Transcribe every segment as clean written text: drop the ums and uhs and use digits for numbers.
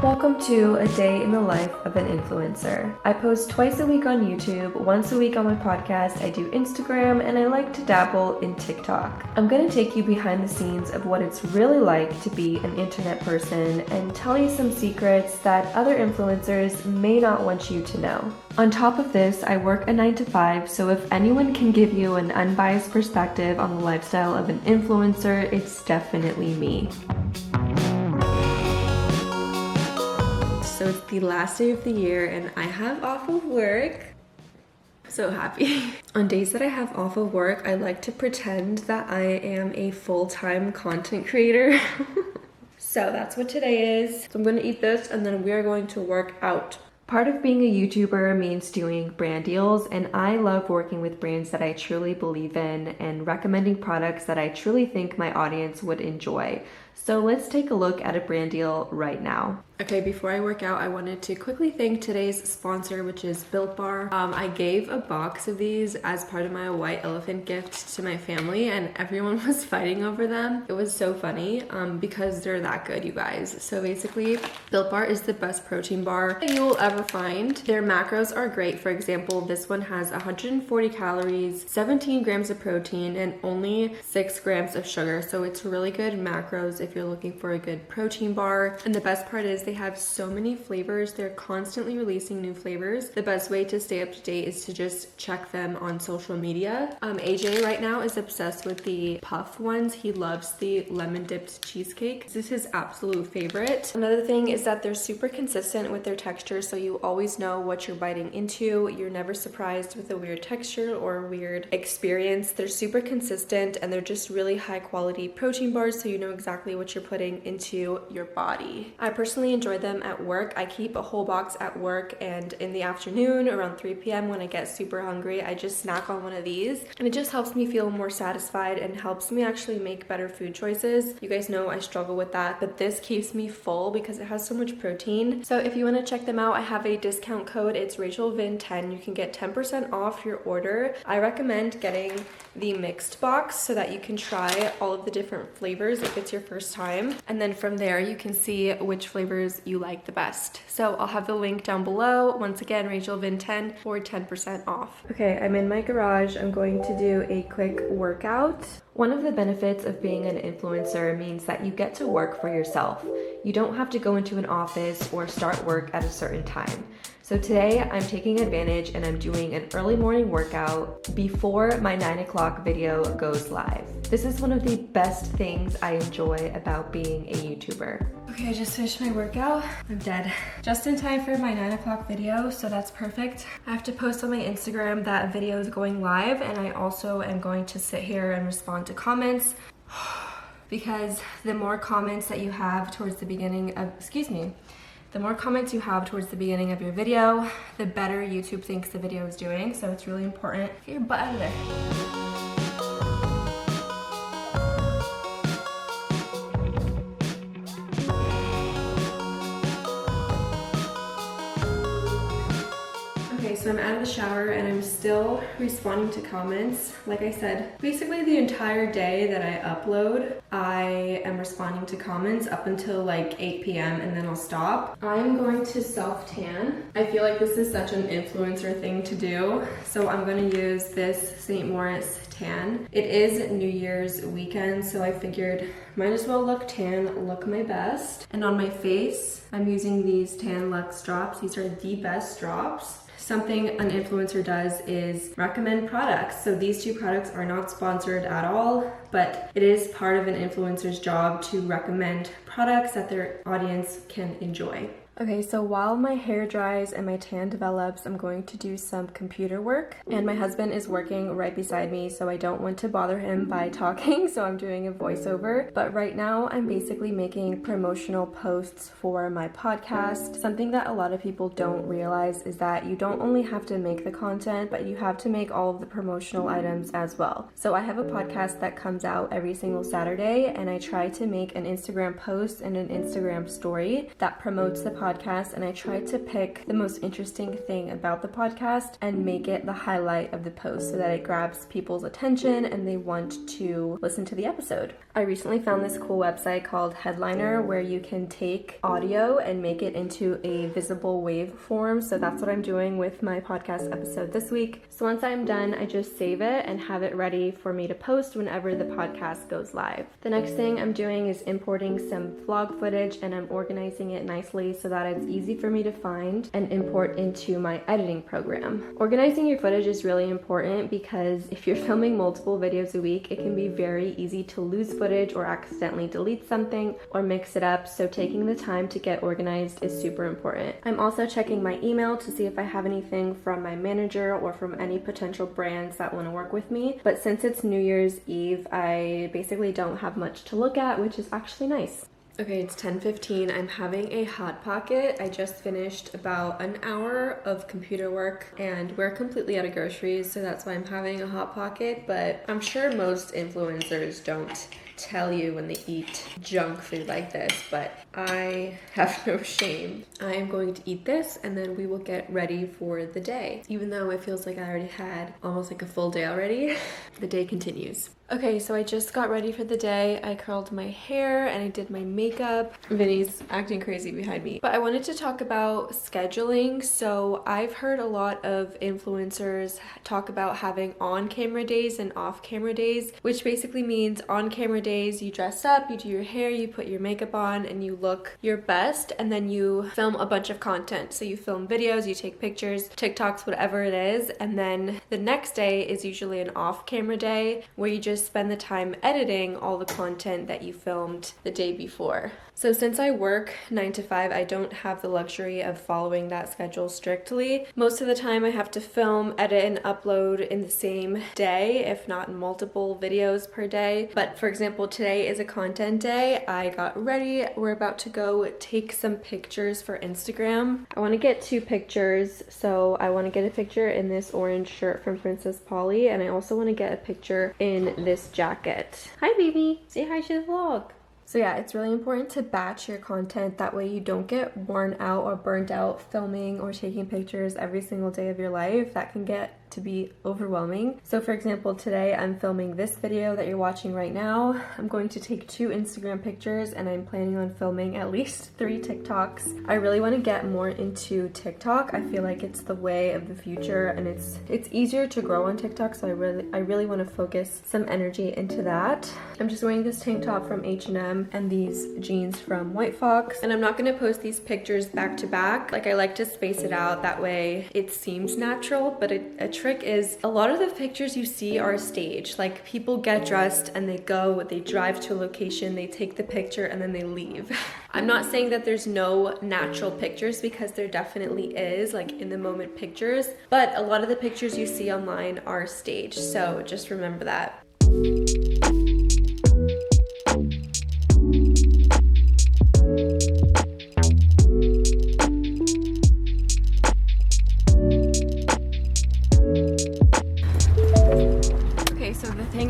Welcome to a day in the life of an influencer. I post twice a week on YouTube, once a week on my podcast, I do Instagram, and I like to dabble in TikTok. I'm going to take you behind the scenes of what it's really like to be an internet person and tell you some secrets that other influencers may not want you to know. On top of this, I work a 9 to 5, so if anyone can give you an unbiased perspective on the lifestyle of an influencer, it's definitely me. So it's the last day of the year and I have off of work. So happy. On days that I have off of work, I like to pretend that I am a full-time content creator. So that's what today is. So I'm gonna eat this and then we are going to work out. Part of being a YouTuber means doing brand deals, and I love working with brands that I truly believe in and recommending products that I truly think my audience would enjoy. So let's take a look at a brand deal right now. Okay, before I work out, I wanted to quickly thank today's sponsor, which is Built Bar. I gave a box of these as part of my white elephant gift to my family, and everyone was fighting over them. It was so funny because they're that good, you guys. So basically, Built Bar is the best protein bar that you will ever find. Their macros are great. For example, this one has 140 calories, 17 grams of protein, and only 6 grams of sugar. So it's really good macros if you're looking for a good protein bar. And the best part is they have so many flavors. They're constantly releasing new flavors. The best way to stay up to date is to just check them on social media. AJ right now is obsessed with the puff ones. He loves the lemon dipped cheesecake. This is his absolute favorite. Another thing is that they're super consistent with their texture, so you always know what you're biting into. You're never surprised with a weird texture or weird experience. They're super consistent and they're just really high quality protein bars, so you know exactly what you're putting into your body. I personally enjoy them at work. I keep a whole box at work, and in the afternoon around 3 p.m. when I get super hungry, I just snack on one of these, and it just helps me feel more satisfied and helps me actually make better food choices. You guys know I struggle with that, but this keeps me full because it has so much protein. So if you want to check them out, I have a discount code. It's RachelVin10. You can get 10% off your order. I recommend getting the mixed box so that you can try all of the different flavors if it's your first time, and then from there you can see which flavors you like the best. So I'll have the link down below. Once again, RachelVin10 for 10% off. Okay, I'm in my garage. I'm going to do a quick workout. One of the benefits of being an influencer means that you get to work for yourself. You don't have to go into an office or start work at a certain time. So today I'm taking advantage and I'm doing an early morning workout before my 9 o'clock video goes live. This is one of the best things I enjoy about being a YouTuber. Okay, I just finished my workout. I'm dead. Just in time for my 9 o'clock video, so that's perfect. I have to post on my Instagram that video is going live, and I also am going to sit here and respond to comments because the more comments that you have towards the beginning of, the more comments you have towards the beginning of your video, the better YouTube thinks the video is doing. So it's really important. Get your butt out of there. So I'm out of the shower and I'm still responding to comments. Like I said, basically the entire day that I upload, I am responding to comments up until like 8 p.m. and then I'll stop. I'm going to self-tan. I feel like this is such an influencer thing to do. So I'm gonna use this St. Moritz tan. It is New Year's weekend, so I figured might as well look tan, look my best. And on my face, I'm using these Tan Luxe drops. These are the best drops. Something an influencer does is recommend products. So these two products are not sponsored at all, but it is part of an influencer's job to recommend products that their audience can enjoy. Okay, so while my hair dries and my tan develops, I'm going to do some computer work. And my husband is working right beside me, so I don't want to bother him by talking, so I'm doing a voiceover. But right now, I'm basically making promotional posts for my podcast. Something that a lot of people don't realize is that you don't only have to make the content, but you have to make all of the promotional items as well. So I have a podcast that comes comes out every single Saturday, and I try to make an Instagram post and an Instagram story that promotes the podcast, and I try to pick the most interesting thing about the podcast and make it the highlight of the post so that it grabs people's attention and they want to listen to the episode. I recently found this cool website called Headliner where you can take audio and make it into a visible waveform. So that's what I'm doing with my podcast episode this week. So once I'm done, I just save it and have it ready for me to post whenever the podcast goes live. The next thing I'm doing is importing some vlog footage, and I'm organizing it nicely so that it's easy for me to find and import into my editing program. Organizing your footage is really important because if you're filming multiple videos a week, it can be very easy to lose footage or accidentally delete something or mix it up, so taking the time to get organized is super important. I'm also checking my email to see if I have anything from my manager or from any potential brands that want to work with me, but since it's New Year's Eve, I basically don't have much to look at, which is actually nice. Okay, it's 10:15. I'm having a hot pocket. I just finished about an hour of computer work and we're completely out of groceries, so that's why I'm having a hot pocket, but I'm sure most influencers don't tell you when they eat junk food like this, but I have no shame. I am going to eat this and then we will get ready for the day. Even though it feels like I already had almost like a full day already, the day continues. Okay, so I just got ready for the day. I curled my hair and I did my makeup. Vinny's acting crazy behind me. But I wanted to talk about scheduling. So I've heard a lot of influencers talk about having on-camera days and off-camera days, which basically means on-camera days, you dress up, you do your hair, you put your makeup on, and you look your best, and then you film a bunch of content. So you film videos, you take pictures, TikToks, whatever it is, and then the next day is usually an off-camera day where you just spend the time editing all the content that you filmed the day before. So since I work 9 to 5, I don't have the luxury of following that schedule strictly. Most of the time I have to film, edit, and upload in the same day, if not multiple videos per day. But for example, today is a content day. I got ready. We're about to go take some pictures for Instagram. I want to get 2 pictures. So I want to get a picture in this orange shirt from Princess Polly, and I also want to get a picture in this jacket. Hi baby, say hi to the vlog. So yeah, it's really important to batch your content. That way you don't get worn out or burnt out filming or taking pictures every single day of your life. That can get to be overwhelming. So for example, today I'm filming this video that you're watching right now. I'm going to take 2 Instagram pictures and I'm planning on filming at least 3 TikToks. I really want to get more into TikTok. I feel like it's the way of the future and it's easier to grow on TikTok, so I really want to focus some energy into that. I'm just wearing this tank top from H&M and these jeans from White Fox, and I'm not going to post these pictures back to back. Like, I like to space it out, that way it seems natural, but a trick is a lot of the pictures you see are staged. Like, people get dressed and they drive to a location, they take the picture, and then they leave. I'm not saying that there's no natural pictures, because there definitely is, like in the moment pictures, but a lot of the pictures you see online are staged, so just remember that.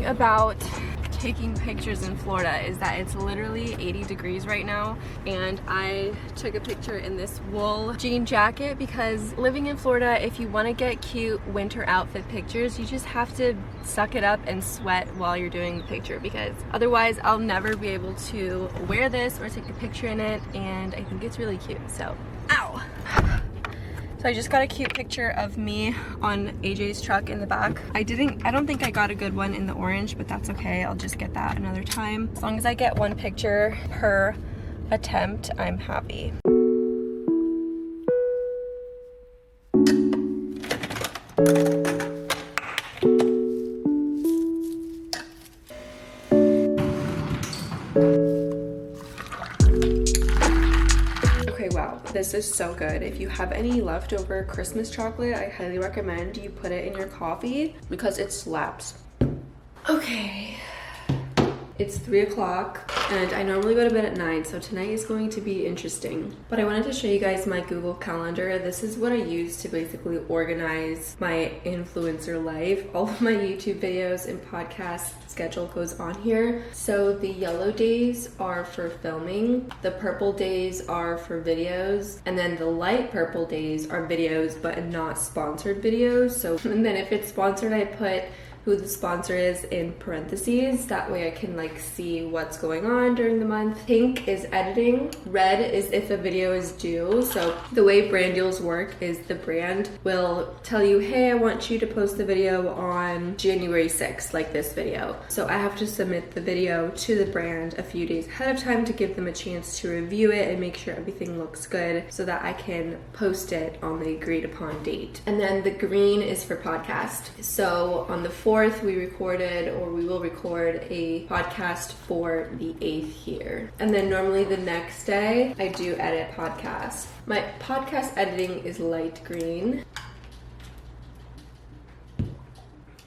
About taking pictures in Florida is that it's literally 80 degrees right now, and I took a picture in this wool jean jacket because living in Florida, if you want to get cute winter outfit pictures, you just have to suck it up and sweat while you're doing the picture, because otherwise I'll never be able to wear this or take a picture in it, and I think it's really cute. So, ow! So I just got a cute picture of me on AJ's truck in the back. I don't think I got a good one in the orange, but that's okay. I'll just get that another time. As long as I get 1 picture per attempt, I'm happy. This is so good. If you have any leftover Christmas chocolate, I highly recommend you put it in your coffee because it slaps. Okay. It's 3 o'clock and I normally go to bed at 9, so tonight is going to be interesting. But I wanted to show you guys my Google Calendar. This is what I use to basically organize my influencer life. All of my YouTube videos and podcast schedule goes on here. So the yellow days are for filming, the purple days are for videos, and then the light purple days are videos but not sponsored videos. So, and then if it's sponsored, I put who the sponsor is in parentheses. That way I can like see what's going on during the month. Pink is editing. Red is if a video is due. So the way brand deals work is the brand will tell you, hey, I want you to post the video on January 6th, like this video. So I have to submit the video to the brand a few days ahead of time to give them a chance to review it and make sure everything looks good so that I can post it on the agreed upon date. And then the green is for podcast. So on the 4th, we recorded, or we will record a podcast for the 8th here. And then normally the next day, I do edit podcast. My podcast editing is light green.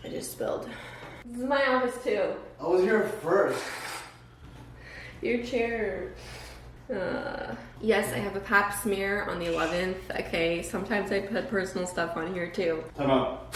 I just spilled. This is my office too. I was here first. Your chair. Yes, I have a pap smear on the 11th. Okay, sometimes I put personal stuff on here too. Time out.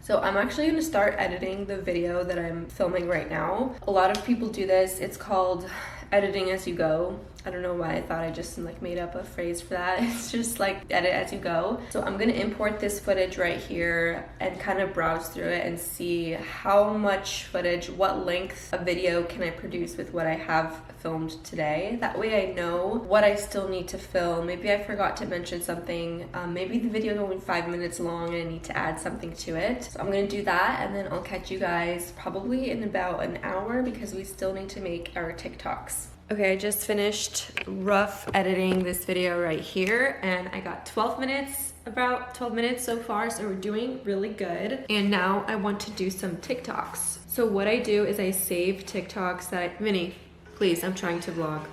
So I'm actually going to start editing the video that I'm filming right now. A lot of people do this. It's called editing as you go. I don't know why I thought I just like made up a phrase for that. It's just like edit as you go. So I'm gonna import this footage right here and kind of browse through it and see how much footage, what length of video can I produce with what I have filmed today. That way I know what I still need to film. Maybe I forgot to mention something. Maybe the video is only 5 minutes long and I need to add something to it. So I'm gonna do that and then I'll catch you guys probably in about an hour because we still need to make our TikToks. Okay, I just finished rough editing this video right here and I got 12 minutes, about 12 minutes so far, so we're doing really good. And now I want to do some TikToks. So what I do is I save TikToks that Vinny, please, I'm trying to vlog.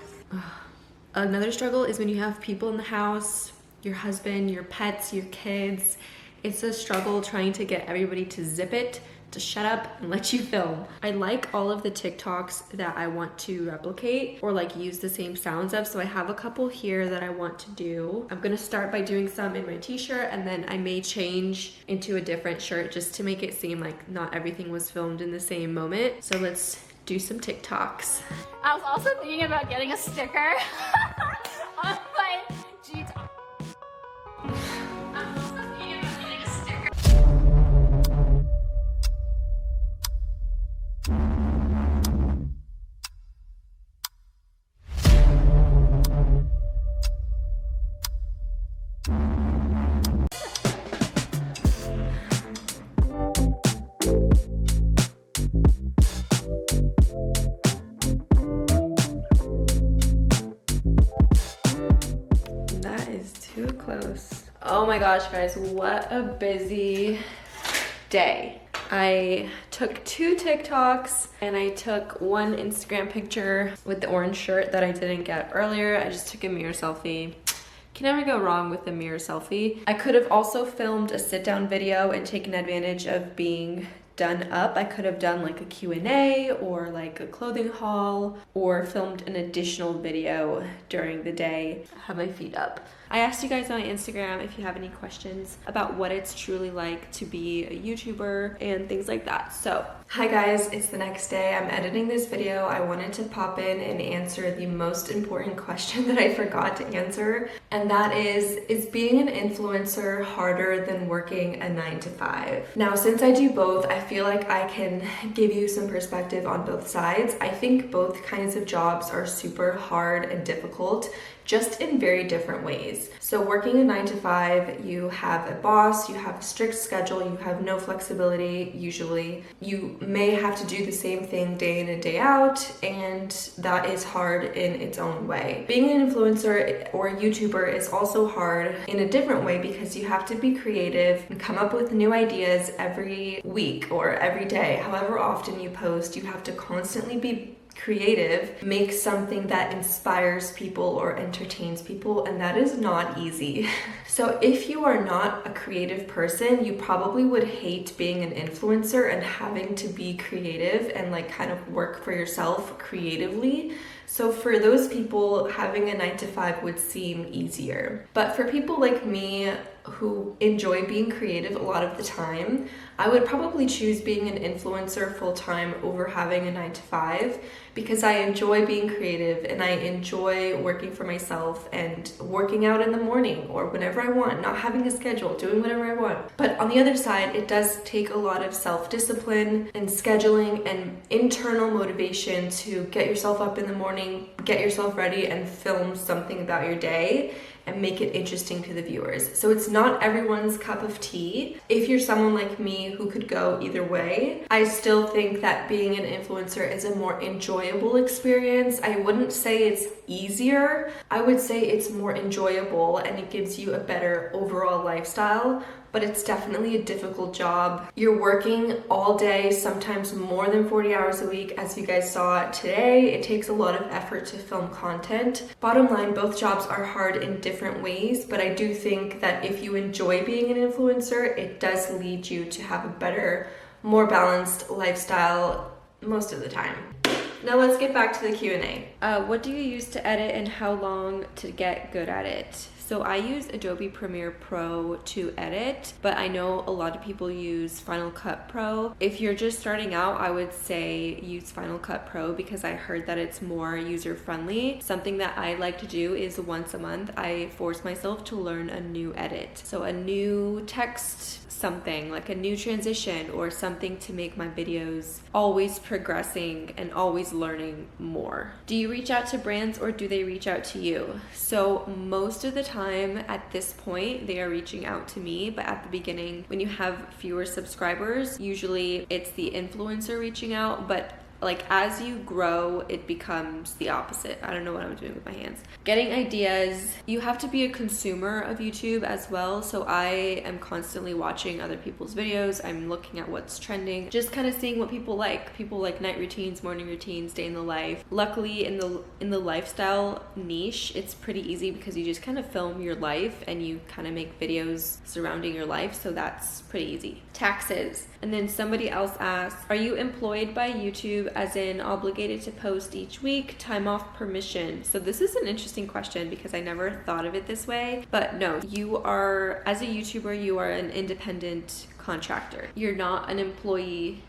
Another struggle is when you have people in the house, your husband, your pets, your kids. It's a struggle trying to get everybody to zip it, to shut up and let you film. I like all of the TikToks that I want to replicate or like use the same sounds of, so I have a couple here that I want to do. I'm gonna start by doing some in my t-shirt and then I may change into a different shirt just to make it seem like not everything was filmed in the same moment. So let's do some TikToks. I was also thinking about getting a sticker on my G-top. Oh my gosh, guys, what a busy day. I took 2 TikToks and I took 1 Instagram picture with the orange shirt that I didn't get earlier. I just took a mirror selfie. Can never go wrong with a mirror selfie. I could have also filmed a sit down video and taken advantage of being done up. I could have done like a Q&A or like a clothing haul or filmed an additional video during the day. I have my feet up. I asked you guys on Instagram if you have any questions about what it's truly like to be a YouTuber and things like that. So, hi guys, it's the next day. I'm editing this video. I wanted to pop in and answer the most important question that I forgot to answer, and that is being an influencer harder than working a 9-to-5? Now, since I do both, I feel like I can give you some perspective on both sides. I think both kinds of jobs are super hard and difficult, just in very different ways. So working a 9-to-5, you have a boss, you have a strict schedule, you have no flexibility usually. You may have to do the same thing day in and day out, and that is hard in its own way. Being an influencer or a YouTuber is also hard in a different way because you have to be creative and come up with new ideas every week or every day. However often you post, you have to constantly be creative, make something that inspires people or entertains people, and that is not easy. So if you are not a creative person, you probably would hate being an influencer and having to be creative and like kind of work for yourself creatively. So for those people, having a 9 to 5 would seem easier. But for people like me who enjoy being creative a lot of the time, I would probably choose being an influencer full-time over having a 9 to 5 because I enjoy being creative and I enjoy working for myself and working out in the morning or whenever I want, not having a schedule, doing whatever I want. But on the other side, it does take a lot of self-discipline and scheduling and internal motivation to get yourself up in the morning, get yourself ready and film something about your day and make it interesting to the viewers. So it's not everyone's cup of tea. If you're someone like me who could go either way, I still think that being an influencer is a more enjoyable experience. I wouldn't say it's easier. I would say it's more enjoyable and it gives you a better overall lifestyle, but it's definitely a difficult job. You're working all day, sometimes more than 40 hours a week, as you guys saw today. It takes a lot of effort to film content. Bottom line, both jobs are hard in different ways, but I do think that if you enjoy being an influencer, it does lead you to have a better, more balanced lifestyle most of the time. Now let's get back to the Q&A. What do you use to edit and how long to get good at it? So I use Adobe Premiere Pro to edit, but I know a lot of people use Final Cut Pro. If you're just starting out, I would say use Final Cut Pro because I heard that it's more user-friendly. Something that I like to do is once a month, I force myself to learn a new edit. So a new text something, like a new transition or something to make my videos always progressing and always learning more. Do you reach out to brands or do they reach out to you? So most of the time at this point, they are reaching out to me, but at the beginning, when you have fewer subscribers, usually it's the influencer reaching out, but like as you grow, it becomes the opposite. I don't know what I'm doing with my hands. Getting ideas, you have to be a consumer of YouTube as well. So I am constantly watching other people's videos. I'm looking at what's trending, just kind of seeing what people like. People like night routines, morning routines, day in the life. Luckily in the lifestyle niche, it's pretty easy because you just kind of film your life and you kind of make videos surrounding your life. So that's pretty easy. Taxes. And then somebody else asked, are you employed by YouTube as in obligated to post each week, time off, permission? So this is an interesting question because I never thought of it this way, but no, you are, as a YouTuber, you are an independent contractor. You're not an employee.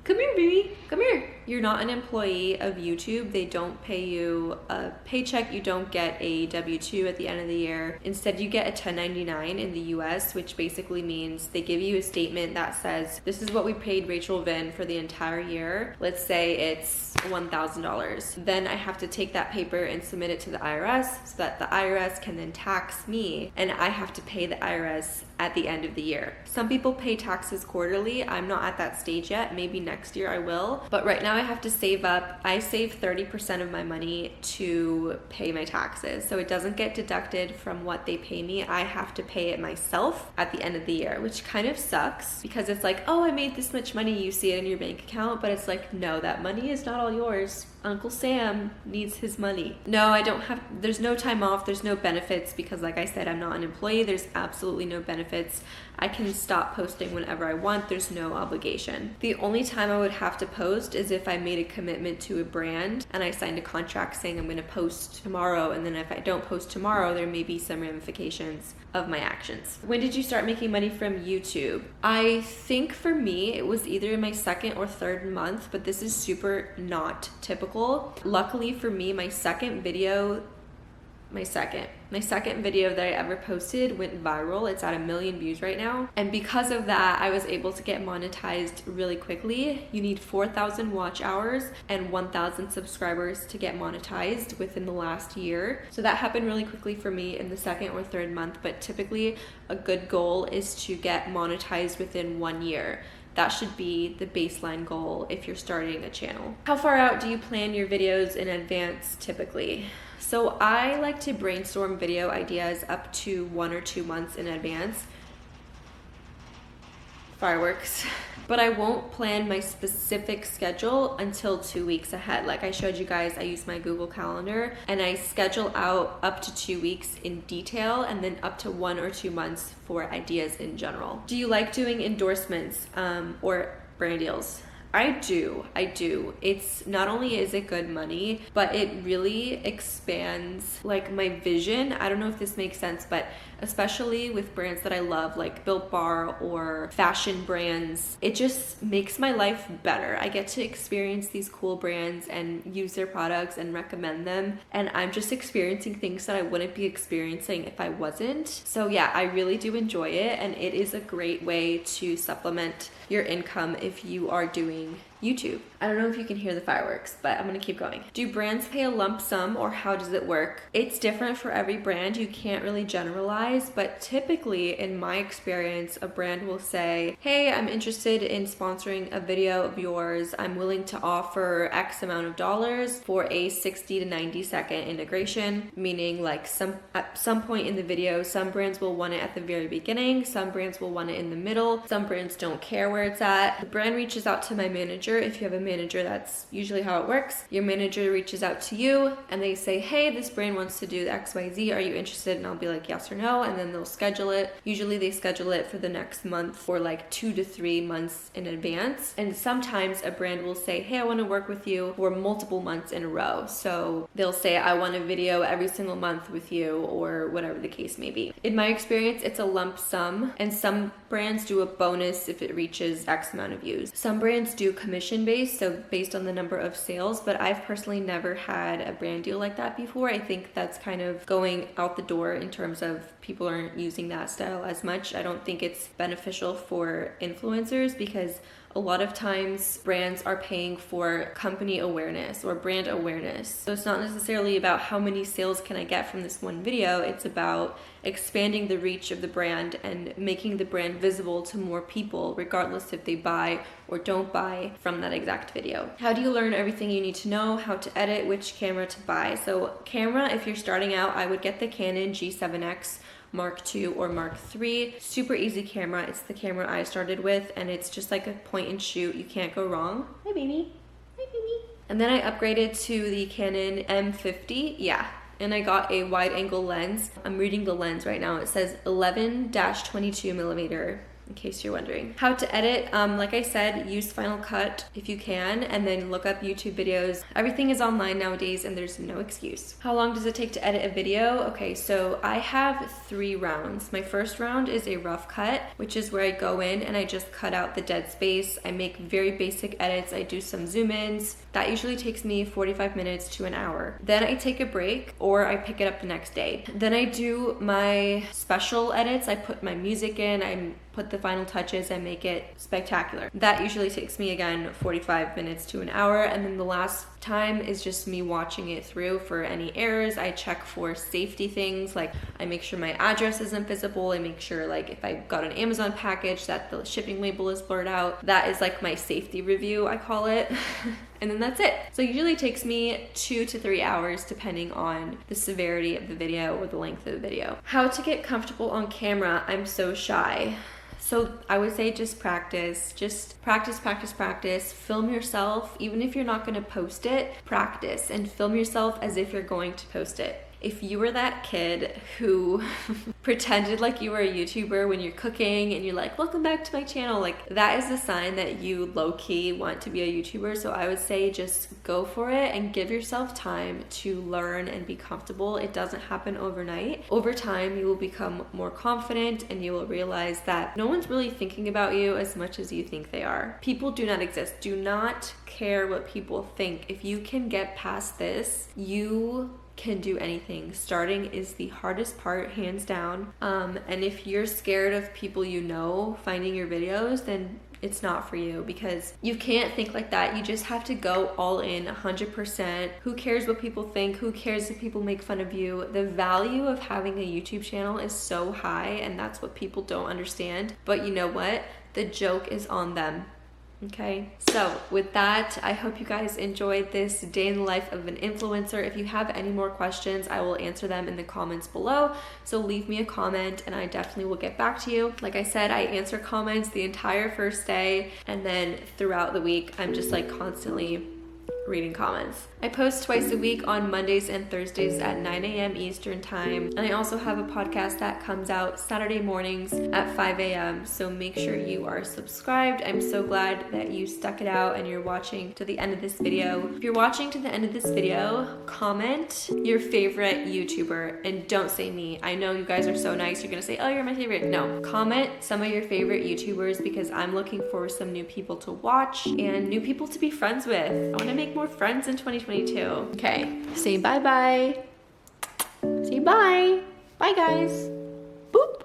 Come here, baby, come here. You're not an employee of YouTube. They don't pay you a paycheck. You don't get a W-2 at the end of the year. Instead, you get a 1099 in the US, which basically means they give you a statement that says, this is what we paid Rachel Vin for the entire year. Let's say it's $1,000. Then I have to take that paper and submit it to the IRS so that the IRS can then tax me, and I have to pay the IRS at the end of the year. Some people pay taxes quarterly. I'm not at that stage yet. Maybe next year I will. But right now I have to save up. I save 30% of my money to pay my taxes. So it doesn't get deducted from what they pay me. I have to pay it myself at the end of the year, which kind of sucks because it's like, oh, I made this much money. You see it in your bank account, but it's like, no, that money is not all yours. Uncle Sam needs his money. No, I don't have, there's no time off, there's no benefits because like I said, I'm not an employee. There's absolutely no benefits. I can stop posting whenever I want. There's no obligation. The only time I would have to post is if I made a commitment to a brand and I signed a contract saying I'm going to post tomorrow, and then if I don't post tomorrow, there may be some ramifications of my actions. When did you start making money from YouTube? I think for me, it was either in my second or third month, but this is super not typical. Luckily for me, my second video that I ever posted went viral. It's at 1 million views right now. And because of that, I was able to get monetized really quickly. You need 4,000 watch hours and 1,000 subscribers to get monetized within the last year. So that happened really quickly for me in the second or third month, but typically a good goal is to get monetized within 1 year. That should be the baseline goal if you're starting a channel. How far out do you plan your videos in advance typically? So I like to brainstorm video ideas up to 1 or 2 months in advance. fireworks. But I won't plan my specific schedule until 2 weeks ahead. Like I showed you guys, I use my Google Calendar and I schedule out up to 2 weeks in detail and then up to 1 or 2 months for ideas in general. Do you like doing endorsements or brand deals? I do. It's not only is it good money, but it really expands like my vision. I don't know if this makes sense, but especially with brands that I love, like Built Bar or fashion brands, it just makes my life better. I get to experience these cool brands and use their products and recommend them. And I'm just experiencing things that I wouldn't be experiencing if I wasn't. So yeah, I really do enjoy it. And it is a great way to supplement your income if you are doing YouTube. I don't know if you can hear the fireworks, but I'm gonna keep going. Do brands pay a lump sum or how does it work? It's different for every brand. You can't really generalize, but typically in my experience, a brand will say, hey, I'm interested in sponsoring a video of yours. I'm willing to offer X amount of dollars for a 60 to 90 second integration, meaning like at some point in the video, some brands will want it at the very beginning, some brands will want it in the middle, some brands don't care where it's at. The brand reaches out to my manager. If you have a manager, that's usually how it works. Your manager reaches out to you and they say, hey, this brand wants to do XYZ. Are you interested? And I'll be like, yes or no. And then they'll schedule it. Usually they schedule it for the next month or like 2 to 3 months in advance. And sometimes a brand will say, hey, I want to work with you for multiple months in a row. So they'll say, I want a video every single month with you or whatever the case may be. In my experience, it's a lump sum and some brands do a bonus if it reaches X amount of views. Some brands do commission based, so based on the number of sales, but I've personally never had a brand deal like that before. I think that's kind of going out the door in terms of people aren't using that style as much. I don't think it's beneficial for influencers because a lot of times brands are paying for company awareness or brand awareness. So it's not necessarily about how many sales can I get from this one video. It's about expanding the reach of the brand and making the brand visible to more people, regardless if they buy or don't buy from that exact video. How do you learn everything you need to know? How to edit, which camera to buy? So camera, if you're starting out, I would get the Canon G7X Mark II or Mark III. Super easy camera. It's the camera I started with and it's just like a point and shoot. You can't go wrong. Hi baby. Hi baby. And then I upgraded to the Canon M50. Yeah. And I got a wide angle lens. I'm reading the lens right now. It says 11-22 millimeter. In case you're wondering. How to edit, like I said, use Final Cut if you can, and then look up YouTube videos. Everything is online nowadays and there's no excuse. How long does it take to edit a video? Okay, so I have 3 rounds. My first round is a rough cut, which is where I go in and I just cut out the dead space. I make very basic edits. I do some zoom ins. That usually takes me 45 minutes to an hour. Then I take a break or I pick it up the next day. Then I do my special edits. I put my music in, I put the final touches and make it spectacular. That usually takes me again 45 minutes to an hour, and then the last time is just me watching it through for any errors. I check for safety things, like I make sure my address isn't visible. I make sure like if I got an Amazon package that the shipping label is blurred out. That is like my safety review, I call it. And then that's it. So it usually takes me 2 to 3 hours depending on the severity of the video or the length of the video. How to get comfortable on camera. I'm so shy. So I would say just practice. Just practice, practice, practice. Film yourself. Even if you're not gonna post it, practice and film yourself as if you're going to post it. If you were that kid who pretended like you were a YouTuber when you're cooking and you're like, welcome back to my channel, like that is a sign that you low-key want to be a YouTuber. So I would say just go for it and give yourself time to learn and be comfortable. It doesn't happen overnight. Over time, you will become more confident and you will realize that no one's really thinking about you as much as you think they are. People do not exist. Do not care what people think. If you can get past this, you can do anything. Starting is the hardest part, hands down. And if you're scared of people you know finding your videos, then it's not for you, because you can't think like that. You just have to go all in 100%. Who cares what people think? Who cares if people make fun of you? The value of having a YouTube channel is so high, and that's what people don't understand. But you know what? The joke is on them. Okay, so with that, I hope you guys enjoyed this day in the life of an influencer. If you have any more questions, I will answer them in the comments below. So leave me a comment and I definitely will get back to you. Like I said, I answer comments the entire first day, and then throughout the week, I'm just like constantly reading comments. I post twice a week on Mondays and Thursdays at 9 a.m. Eastern time. And I also have a podcast that comes out Saturday mornings at 5 a.m. So make sure you are subscribed. I'm so glad that you stuck it out and you're watching to the end of this video. If you're watching to the end of this video, comment your favorite YouTuber and don't say me. I know you guys are so nice. You're gonna say, oh, you're my favorite. No, comment some of your favorite YouTubers because I'm looking for some new people to watch and new people to be friends with. I wanna make more friends in 2022. Okay, say bye-bye. Say bye. Bye, guys. Boop.